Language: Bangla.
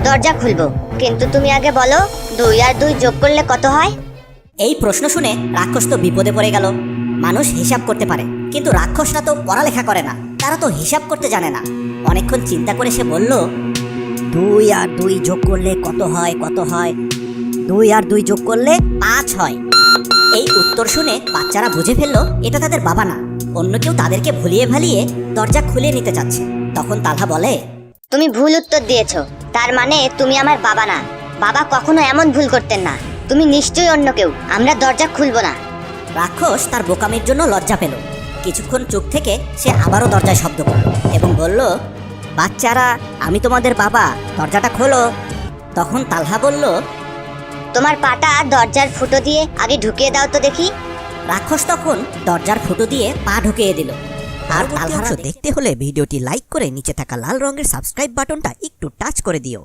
দরজা খুলবো, কিন্তু তুমি আগে বলো 2 আর 2 যোগ করলে কত হয়? এই প্রশ্ন শুনে রাক্ষস তো বিপদে পড়ে গেল। মানুষ হিসাব করতে পারে, কিন্তু রাক্ষসরা তো পড়ালেখা করে না, তারা তো হিসাব করতে জানে না। অনেকক্ষণ চিন্তা করে সে বলল, 2 আর 2 যোগ করলে কত হয়, কত হয়? 2 আর 2 যোগ করলে 5 হয়। এই উত্তর শুনে বাচ্চারা বুঝে ফেললো এটা তাদের বাবা না, অন্য কেউ তাদেরকে ভুলিয়ে ভালিয়ে দরজা খুলে নিতে চাচ্ছে। তখন তালহা বলে, তুমি ভুল উত্তর দিয়েছো, তার মানে তুমি আমার বাবা না। বাবা কখনো এমন ভুল করতেন না। তুমি নিশ্চয়ই অন্য কেউ, আমরা দরজা খুলবো না। রাক্ষস তার বোকামির জন্য লজ্জা পেল। কিছুক্ষণ চুপ থেকে সে আবারও দরজায় শব্দ করল এবং বলল, বাচ্চারা, আমি তোমাদের বাবা, দরজাটা খোলো। তখন তালহা বলল, তোমার পাটা দরজার ফুটো দিয়ে আগে ঢুকিয়ে দাও তো দেখি। রাক্ষস তখন দরজার ফুটো দিয়ে পা ঢুকিয়ে দিল। আর তালহার দেখতে হলে ভিডিওটি লাইক করে নিচে থাকা লাল রঙের সাবস্ক্রাইব বাটনটা একটু টাচ করে দিও।